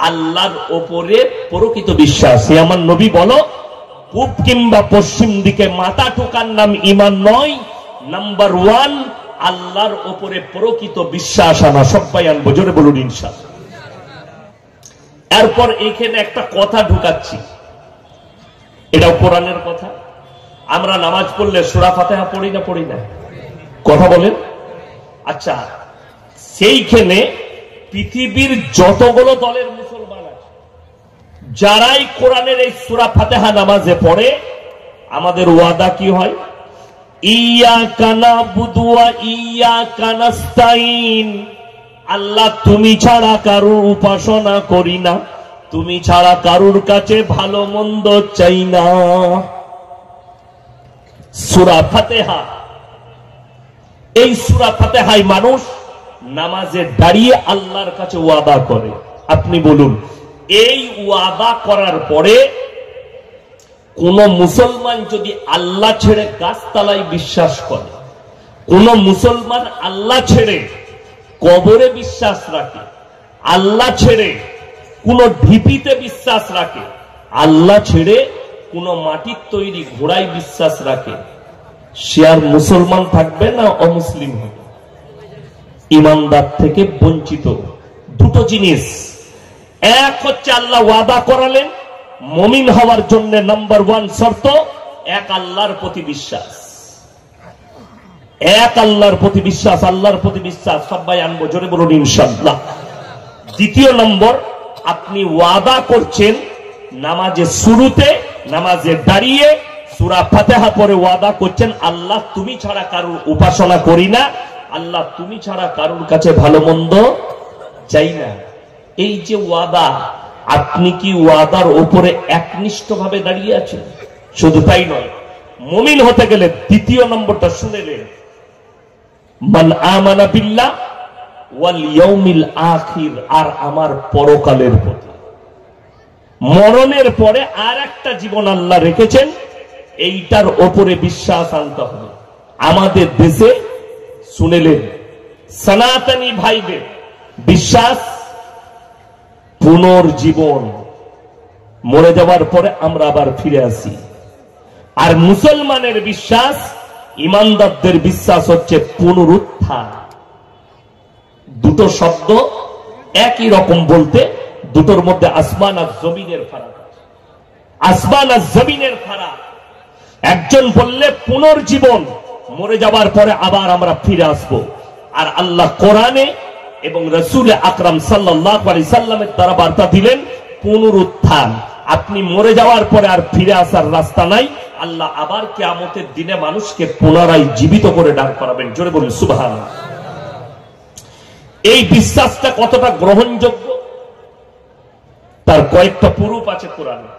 আল্লাহর ওপরে প্রকৃত বিশ্বাস। আমার নবী বলো, পূব কিংবা পশ্চিম দিকে মাথা ঠোকার নাম ঈমান নয়। নাম্বার 1 আল্লাহর ওপরে প্রকৃত বিশ্বাস আনা। সবাই আনবো, জোরে বলুন ইনশাআল্লাহ। এরপর এখানে একটা কথা ঢুকাচ্ছি, এটাও কোরআনের কথা। আমরা নামাজ পড়লে সূরা ফাতিহা পড়ি না? কথা বলেন। আচ্ছা, সেইখানে পৃথিবীর যতগুলো দলের মুসলমান আছে, যারাই কোরআনের এই সূরা ফাতিহা নামাজে পড়ে, আমাদের ওয়াদা কি হয়? ইয়্যাকা না'বুদু ওয়া ইয়্যাকা নাস্তাঈন। আল্লাহ তুমি ছাড়া কারুর উপাসনা করি না, তুমি ছাড়া কারুর কাছে ভালো মন্দ চাই না। সূরা ফাতিহা, এই সূরা ফাতিহায় মানুষ নামাজে দাঁড়িয়ে আল্লাহর কাছে ওয়াদা করে। আপনি বলুন, এই ওয়াদা করার পরে কোন মুসলমান যদি আল্লাহ ছেড়ে গাছতলায় বিশ্বাস করে, কোন মুসলমান আল্লাহ ছেড়ে কবরে বিশ্বাস রাখে, আল্লাহ ছেড়ে কোন ঢিপিতে বিশ্বাস রাখে, আল্লাহ ছেড়ে কোন মাটির তৈরি ঘোড়ায় বিশ্বাস রাখে, সে আর মুসলমান থাকবে না অমুসলিম হবে? ইমানদার থেকে বঞ্চিত। দুটো জিনিস, এক হচ্ছে আল্লাহ ওয়াদা করালেন, মুমিন হওয়ার জন্য নাম্বার 1 শর্ত এক আল্লাহর প্রতি বিশ্বাস। এক আল্লাহর প্রতি বিশ্বাস, আল্লাহর প্রতি বিশ্বাস। সবাই আনবো, জোরে বলুন ইনশাআল্লাহ। দ্বিতীয় নম্বর, আপনি ওয়াদা করছেন নামাজের শুরুতে, নামাজে দাঁড়িয়ে সূরা ফাতিহা পড়ে ওয়াদা করছেন, আল্লাহ তুমি ছাড়া কারুর উপাসনা করি না, আল্লাহ তুমি ছাড়া কারুর কাছে ভালো মন্দ চাই না। এই যে ওয়াদা, আপনি কি ওয়াদার উপরে একনিষ্ঠভাবে দাঁড়িয়ে আছেন? শুধু তাই নয়, মুমিন হতে গেলে দ্বিতীয় নম্বরটা শুনে নেন, মান আমানা বিল্লাহ ওয়াল ইয়াউমিল আখির। আর আমার পরকালের প্রতি, মরণের পরে আর একটা জীবন আল্লাহ রেখেছেন, এইটার ওপরে বিশ্বাস আনতে হবে। আমাদের দেশে শুনেলেন সনাতনী ভাইদের বিশ্বাস পুনর্জীবন, মরে যাওয়ার পরে আমরা আবার ফিরে আসি। আর মুসলমানের বিশ্বাস, ইমানদারদের বিশ্বাস হচ্ছে পুনরুত্থান। দুটো শব্দ একই রকম বলতে, দুটোর মধ্যে আসমান আর জমিনের ফারাক। আসমান আর জমিনের ফারাক। একজন বললে পুনর্জীবন, মরে যাওয়ার পরে আবার আমরা ফিরে আসব। আর আল্লাহ কোরআনে এবং রাসূল আকরাম সাল্লাল্লাহু আলাইহি সাল্লামের দ্বারা বার্তা দিলেন পুনরুত্থান। আপনি মরে যাওয়ার পরে আর ফিরে আসার রাস্তা নাই। আল্লাহ আবার কিয়ামতের দিনে মানুষকে পুনরায় জীবিত করে দাঁড় করাবেন। জোরে বলুন সুবহানাল্লাহ। এই বিশ্বাসটা কতটা গ্রহণযোগ্য, তার কয়েকটা প্রুফ আছে কোরআনে,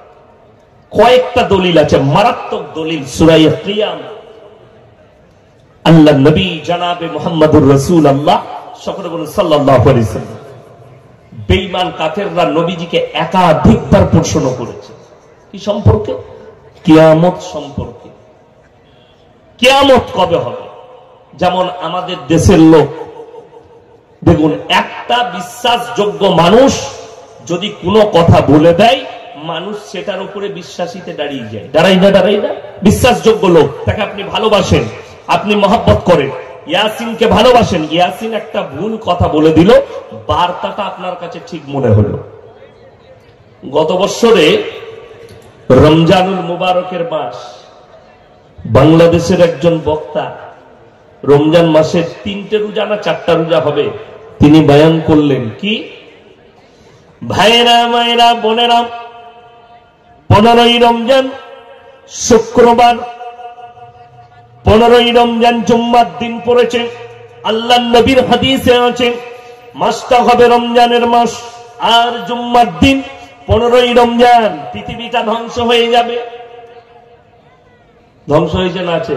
কয়েকটা দলিল আছে, মারাত্মক দলিল। সূরা কিয়ামত, আল্লাহ নবী জনাবে মুহাম্মদুর রাসূলুল্লাহ সকলে বলুন সাল্লাল্লাহু আলাইহি সাল্লাম, বেঈমান কাফেররা নবীজিকে একাধিকবার প্রশ্ন করেছে। কি সম্পর্কে? কিয়ামত সম্পর্কে। কিয়ামত কবে হবে? যেমন আমাদের দেশের লোক দেখুন, একটা বিশ্বাসযোগ্য মানুষ যদি কোনো কথা বলে দেয়, মানুষ সেটার উপরে বিশ্বাসীতে দাঁড়িয়ে যায়। দাঁড়াই না? বিশ্বাসযোগ্য লোক, তাকে আপনি ভালোবাসেন, আপনি মহব্বত করেন। ইয়াসিনকে ভালোবাসেন, ইয়াসিন একটা ভুল কথা বলে দিল, বার্তাটা আপনার কাছে ঠিক মনে হলো। গত বছরে রমজানুল মুবারকের মাস, বাংলাদেশের একজন বক্তা রমজান মাসের 3টে রোজা না 4টা রোজা হবে, তিনি বয়ান করলেন কি, ভাইরা মায়েরা বোনেরা, 15ই রমজান শুক্রবার, 15ই রমজান জুম্মার দিন পড়েছে। আল্লাহ নবীর হাদিসে আছে মাসটা হবে রমজানের মাস, আর জুম্মার দিন 15ই রমজান পৃথিবীটা ধ্বংস হয়ে যাবে। ধ্বংস হয়েছে না আছে?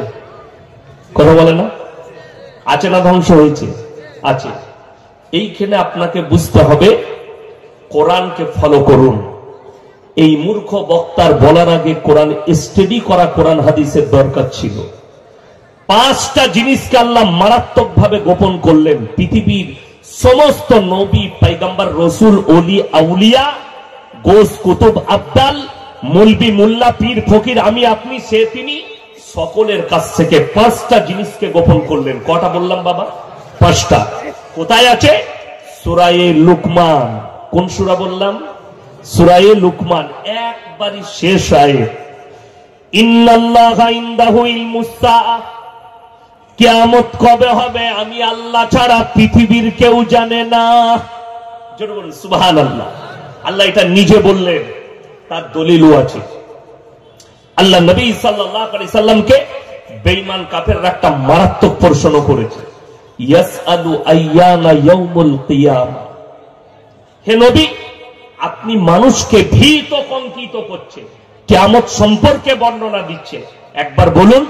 কথা বলে না? আছে না ধ্বংস হয়েছে? আছে। এইখানে আপনাকে বুঝতে হবে, কোরআনকে ফলো করুন। এই মূর্খ বক্তার বলার আগে কোরআন স্টাডি করা, কোরআন হাদিসের দরকার ছিল। 5টা জিনিসকে আল্লাহ মারাত্মক ভাবে গোপন করলেন। পৃথিবীর সমস্ত নবী পয়গম্বর রসুল ওলি আউলিয়া গোস কুতুব আবদাল মৌলবি মোল্লা পীর ফকির আমি আপনি সে তিনি সকলের কাছ থেকে 5টা জিনিসকে গোপন করলেন। কটা বললাম বাবা? 5টা। কোথায় আছে? সূরায়ে লুকমান। কোন সূরা বললাম? সূরায়ে লুকমান, একবারই শেষ আয়াত। ইন্নাল্লাহা ইনদাহু ইলমুস সাআহ, কিয়ামত কবে হবে আমি আল্লাহ ছাড়া পৃথিবীর কেউ জানে না। জোরে বলুন সুবহানাল্লাহ। আল্লাহ এটা নিজে বললেন, তার দলিলও আছে। আল্লাহ নবী সাল্লাল্লাহু আলাইহি সাল্লামকে বেঈমান কাফেররা একটা মারাত্মক প্রশ্ন করেছে, ইয়াসআলু আইয়ানা ইয়াউমুল কিয়ামা। হে নবী, আপনি মানুষকে ভীত কঙ্কিত করছে, কিয়ামত সম্পর্কে বর্ণনা দিচ্ছে, একবার বলুন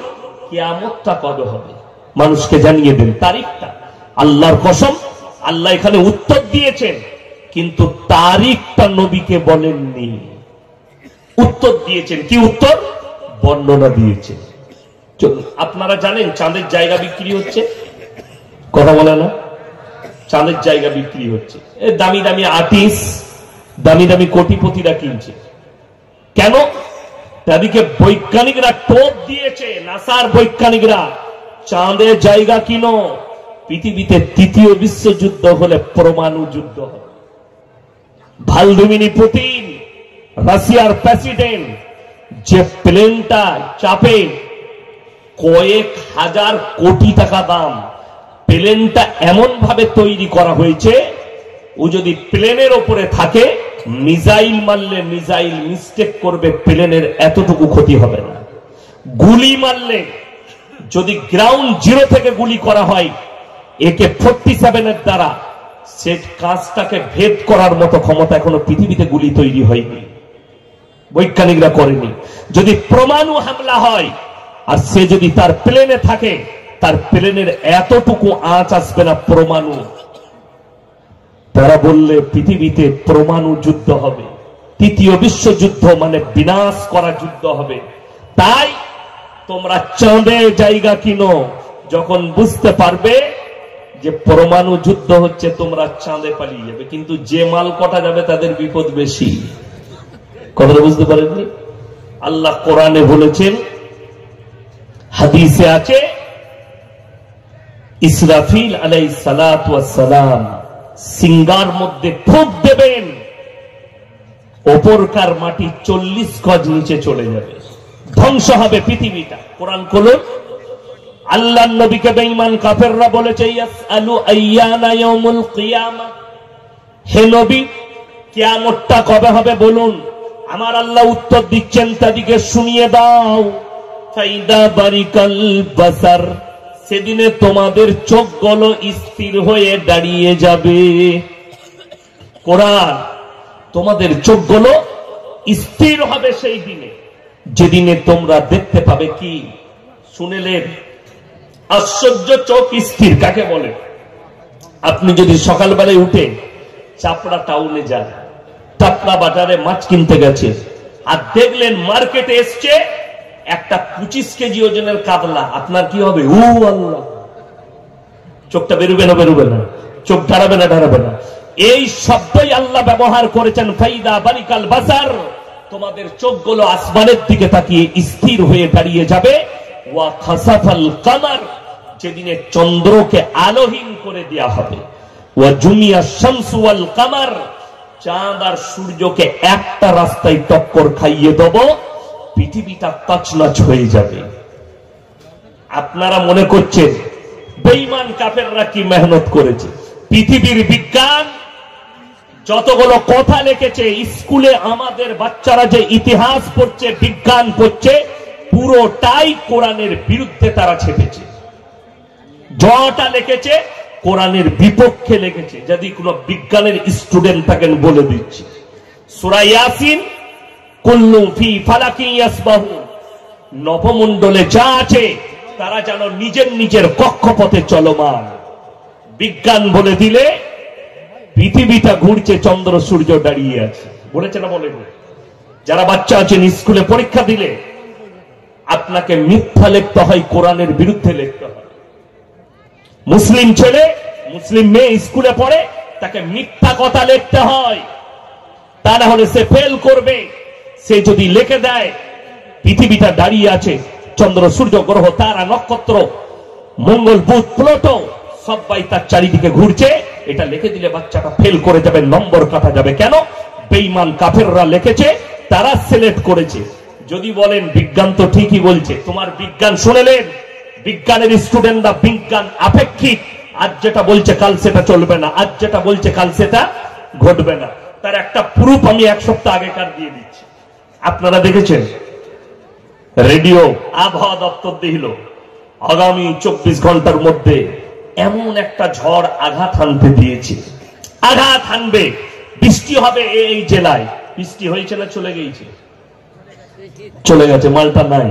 কিয়ামতটা কবে হবে, মানুষকে জানিয়ে দেন তারিখটা। আল্লাহর কসম, আল্লাহ এখানে উত্তর দিয়েছেন, কিন্তু তারিখটা নবীকে বলেননি। উত্তর দিয়েছেন, কি উত্তর? বর্ণনা দিয়েছেন। আপনারা জানেন চাঁদের জায়গা বিক্রি হচ্ছে, কথা বলে না? চাঁদের জায়গা বিক্রি হচ্ছে, দামি দামি আর্টিস্ট, দামি দামি কোটিপতিরা কিনছে। কেন? তাদেরকে বৈজ্ঞানিকরা টোপ দিয়েছে, নাসার বৈজ্ঞানিকরা, চাঁদের জায়গা কিনো, পৃথিবীতে ৩য় বিশ্বযুদ্ধ হলে পরমাণু যুদ্ধ হবে। ভ্লাদিমির পুতিন রাশিয়ার প্রেসিডেন্ট, যে প্লেনটা চাপে কয়েক হাজার কোটি টাকা দাম, প্লেনটা এমন ভাবে তৈরি করা হয়েছে, ও যদি প্লেনের ওপরে থাকে মিসাইল মারলে মিসাইল মিস্টেক করবে, প্লেনের এতটুকু ক্ষতি হবে না। গুলি মারলে, যদি গ্রাউন্ড জিরো থেকে গুলি করা হয় AK-47 এর দ্বারা, সে কাজটাকে ভেদ করার মতো ক্ষমতা এখনো পৃথিবীতে গুলি তৈরি হয়নি, বৈজ্ঞানিকরা করেনি। যদি পরমাণু হামলা হয় আর সে যদি তার প্লেনে থাকে, তার প্লেনের এতটুকু আঁচ আসবে না পরমাণু। তারা বললে পৃথিবীতে পরমাণু যুদ্ধ হবে, ৩য় বিশ্বযুদ্ধ মানে বিনাশ করা যুদ্ধ হবে। তাই তোমরা চাঁদে জায়গা কিনো, যখন বুঝতে পারবে যে পরমাণু যুদ্ধ হচ্ছে তোমরা চাঁদে পালিয়ে যাবে। কিন্তু যে মাল কটা যাবে তাদের বিপদ বেশি। কথাটা বুঝতে পারেননি? আল্লাহ কোরআনে বলেছেন, হাদিসে আছে, ইসরাফিল আলাইহিস সালাতু ওয়াস সালাম সিঙ্গার মধ্যে ফুঁক দেবেন, ওপরকার মাটি 40 গজ নিচে চলে যাবে, ধ্বংস হবে পৃথিবীটা। কোরআন খুলুন। আল্লাহর নবীকে বেঈমান কাফেররা বলেছে, ইয়াসআলু আইয়ানা ইয়াউমুল কিয়ামা, হে নবী কিয়ামতটা কবে হবে বলুন। আমার আল্লাহ উত্তর দিচ্ছেন, তাদিকে শুনিয়ে দাও, ফাইদা বারিকাল বাসার, সেদিনে তোমাদের চোখগুলো স্থির হয়ে দাঁড়িয়ে যাবে। কোরআন, তোমাদের চোখগুলো স্থির হবে সেই দিনে, যেদিনে তোমরা দেখতে পাবে কি? শুনেলেন? আশ্চর্য চোখ স্থির কাকে বলে? আপনি যদি সকালবেলায় উঠে চাপড়া টাউনে যান, টাপড়া বাজারে মাছ কিনতে গেছে, আর দেখলেন মার্কেটে এসছে একটা 25 কেজি ওজনের কাতলা, আপনার কি হবে? ও আল্লাহ! চোখটা বেরোবে না? বেরোবে না। চোখ দাঁড়াবে না? দাঁড়াবে না। এই শব্দই আল্লাহ ব্যবহার করেছেন, ফাইদা বারিকাল বাসার, তোমাদের চোখগুলো আসমানের দিকে তাকিয়ে স্থির হয়ে দাঁড়িয়ে যাবে। ওয়া খাসাফাল কামার, যেদিনে চন্দ্রকে আলোহীন করে দেয়া হবে। ওয়া জুমিয়া শামসু ওয়াল কামার, চাঁদ আর সূর্যকে একটা রাস্তায় টক্কর খাইয়ে দেব, পৃথিবীটা তছনছ হয়ে যাবে। আপনারা মনে করছেন বেঈমান কাফেররা কি মেহনত করেছে? পৃথিবীর বিজ্ঞান যতগুলো কথা লিখেছে, স্কুলে আমাদের বাচ্চারা যে ইতিহাস পড়ছে, বিজ্ঞান পড়ছে, পুরোটাই কোরআনের বিরুদ্ধে তারা ছেপেছে। যটা লিখেছে কোরআনের বিপক্ষে লিখেছে। যদি কোনো বিজ্ঞানের স্টুডেন্ট থাকেন বলে দিচ্ছি, সূরা ইয়াসিন, কুল্লু ফি ফালাকিন ইয়াসবাহুন, নবমণ্ডলে যা আছে তারা যেন নিজের নিজের কক্ষপথে চলমান। বিজ্ঞান বলে দিলে পৃথিবীটা ঘুরছে, চন্দ্র সূর্য দাঁড়িয়ে আছে। বলেছে না? বলেনি? যারা বাচ্চা আছেন স্কুলে পরীক্ষা দিলে আপনাকে মিথ্যা লিখতে হয়, কোরআনের বিরুদ্ধে লিখতে হয়। মুসলিম ছেলে মুসলিম মেয়ে স্কুলে পড়ে, তাকে মিথ্যা কথা লিখতে হয়, তা না হলে সে ফেল করবে। সে যদি লিখে দেয় পৃথিবীটা দাঁড়িয়ে আছে, চন্দ্র সূর্য গ্রহ তারা নক্ষত্র মঙ্গল বুধ প্লুটো সবাই তার চারিদিকে ঘুরছে, এটা লিখে দিলে বাচ্চাটা ফেল করে যাবে, নম্বর কাটা যাবে। কেন? বেঈমান কাফেররা লিখেছে, তারা সিলেক্ট করেছে। যদি বলেন বিজ্ঞান তো ঠিকই বলছে, তোমার বিজ্ঞান শুনেলেন, বিজ্ঞানের স্টুডেন্টরা বিজ্ঞান আপেক্ষিক, আজ যেটা বলছে কাল সেটা চলবে না, আজ যেটা বলছে কাল সেটা ঘটবে না। তার একটা প্রুফ আমি এক সপ্তাহ আগেকার দিয়ে দিচ্ছি। আপনারা দেখেছেন রেডিও আবহাওয়া দপ্তর দিল আগামী 24 ঘন্টার মধ্যে এমন একটা ঝড় আঘাত হানতে দিয়েছে, আঘাত হানবে, বৃষ্টি হবে এই জেলায়। বৃষ্টি হয়েছে না চলে গিয়েছে? চলে গেছে, মালটা নাই।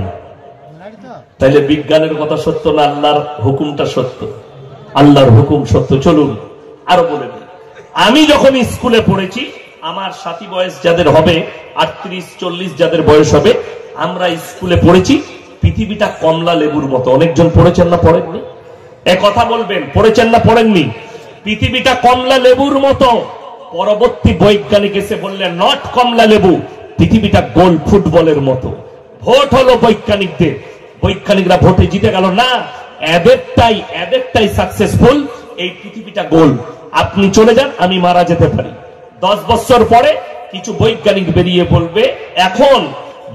তাইলে বিজ্ঞানের কথা সত্য না আল্লাহর হুকুমটা সত্য? আল্লাহর হুকুম সত্য। চলুন আরো বলে দিই, আমি যখন স্কুলে পড়েছি, আমার সাথী বয়স যাদের হবে 38-40 যাদের বয়স হবে, আমরা স্কুলে পড়েছি পৃথিবীটা কমলা লেবুর মতো। অনেকজন পড়েছেন না পড়েননি? এ কথা বলবেন, পড়েছেন না পড়েননি? পৃথিবীটা কমলা লেবুর মতো। পরবর্তী বৈজ্ঞানিক এসে বললেন নট কমলা লেবু, পৃথিবীটা গোল ফুটবলের মতো। ভোট হলো বৈজ্ঞানিকদের, বৈজ্ঞানিকরা ভোটে জিতে গেল না, এদেরটাই সাকসেসফুল। এই পৃথিবীটা গোল, আপনি চলে যান, আমি মারা যেতে পারি, 10 বছর পরে কিছু বৈজ্ঞানিক বেরিয়ে বলবে, এখন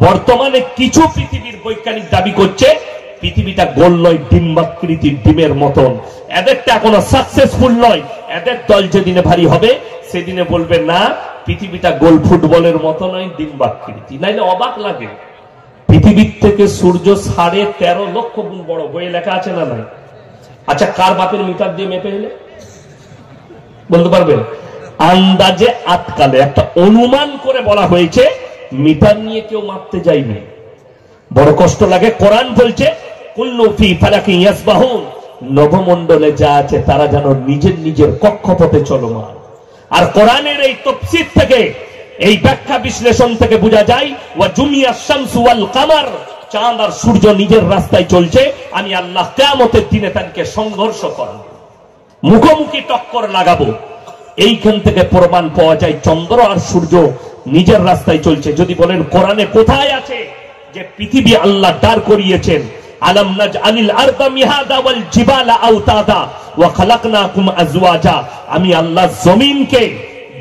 বর্তমানে কিছু পৃথিবীর বৈজ্ঞানিক দাবি করছে পৃথিবীটা গোল নয়, ডিম্বাকৃতির ডিমের মতন। এদেরটা এখনো সাকসেসফুল নয়। এদের দল যেদিনে ভারী হবে সেদিনে বলবে না, পৃথিবীটা গোল ফুটবলের মতো নয়, ডিম্বাকৃতি। নাইলে অবাক লাগে, পৃথিবীর থেকে সূর্য 13.5 লক্ষ গুণ বড়। বইয়ে লেখা আছে না নাই? আচ্ছা, কার বাপের মিটার দিয়ে মেপে এলে বলতে পারবেন? আন্দাজে আটকালে একটা অনুমান করে বলা হয়েছে, মিটার নিয়ে কেউ মাপতে যায়নি। বড় কষ্ট লাগে। কোরআন বলছে কুল্লু ফি ফালাকিন ইয়াসবাহুন, নবমণ্ডলে যা আছে তারা যেন নিজের নিজের কক্ষপথে চলমান। আর কোরআনের এই তাফসীর থেকে, এই ব্যাখ্যা বিশ্লেষণ থেকে বোঝা যায় ওয়া জুমিয়াশ শামসু ওয়াল কামার, চাঁদ আর সূর্য নিজের রাস্তায় চলছে। আমি আল্লাহ কিয়ামতের দিনে তাদেরকে সংঘর্ষ করব, মুখোমুখি টক্কর লাগাবো। এইখান থেকে প্রমাণ পাওয়া যায় চন্দ্র আর সূর্য নিজের রাস্তায় চলছে। যদি বলেন কোরআনে কোথায় আছে যে পৃথিবী আল্লাহ দাঁড় করিয়েছেন, আলাম নাজআলিল আরদা মিহাদা ওয়াল জিবালা আওতাদা ওয়া খালাকনাকুম আজওয়াজা, আমি আল্লাহ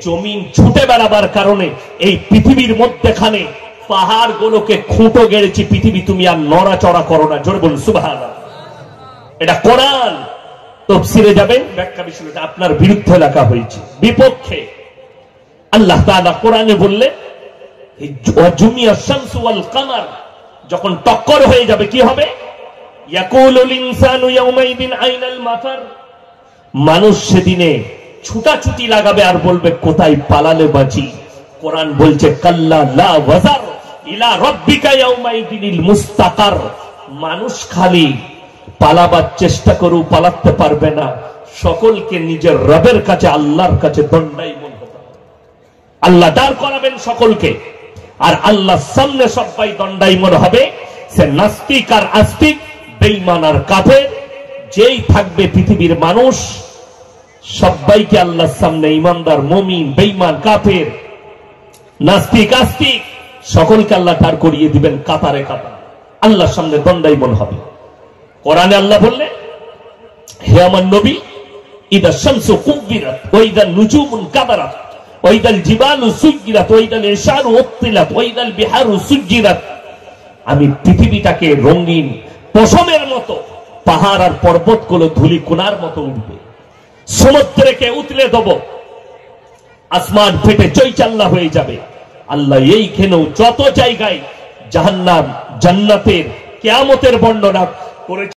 জমিন ছুটে বেড়াবার কারণে এই পৃথিবীর মধ্যখানে পাহাড়গুলোকে খুঁটো গেড়েছি, পৃথিবী তুমি আর নড়াচড়া করো না। জোরে বলুন সুবহানাল্লাহ। এটা কোরআন। তাফসীরে যাবেন, ব্যাখ্যা বিশ্লেষণ আপনার বিরুদ্ধে লেখা হয়েছে, বিপক্ষে। আল্লাহ তাআলা কোরআনে বললেন জুমিয়াশ শামসু ওয়াল কামার, যখন টক্কর হয়ে যাবে কি হবে? ইয়াকুলুল ইনসানু ইয়াউমাইদিন আইনাল মাফার, মানুষ সেদিনে ছুটাছুটি লাগাবে আর বলবে কোথায় পালালে বাঁচি। কোরআন বলছে কাল্লা লা ওয়াজার ইলা রাব্বিকা ইয়াউমাইদিনিল মুস্তাকার, মানুষ খালি পালাবার চেষ্টা করু, পালাতে পারবে না। সকলকে নিজের রবের কাছে, আল্লাহর কাছে দণ্ডায়মান হতে হবে। আল্লাহ দাঁড় করাবেন সকলকে, আর আল্লাহর সামনে সবাই দণ্ডায়মান হবে। সে নাস্তিক আর আস্তিক, বেঈমান আর কাফের, যেই থাকবে পৃথিবীর মানুষ সবাইকে আল্লাহর সামনে, ঈমানদার মুমিন বেঈমান কাফের নাস্তিক আস্তিক সকলকে আল্লাহ দাঁড় করিয়ে দিবেন কাতারে কাতারে, আল্লাহর সামনে দণ্ডায়মান হবে। কোরআনে আল্লাহ বললেন হে আমার নবী, ইদা শামসু কুব্বিরাত ওয়া ইদা নুজুমুন কাদারাত ওয়া ইদাল জিবালু সুজ্জিরাত ওয়া ইদাল ইশারু উত্তিলাত ওয়া ইদাল বিহারু সুজ্জিরাত, আমি পৃথিবীটাকে রঙিন পশমের মতো, পাহাড় আর পর্বতগুলো ধূলিকণার মতো উঠবে, সমুদ্রকে উতলে দেব, আসমান ফেটে চৈচাল্লা হয়ে যাবে। আল্লাহ এইখানেও যত জায়গায় জাহান্নাম জান্নাতের কিয়ামতের বর্ণনা করেছে।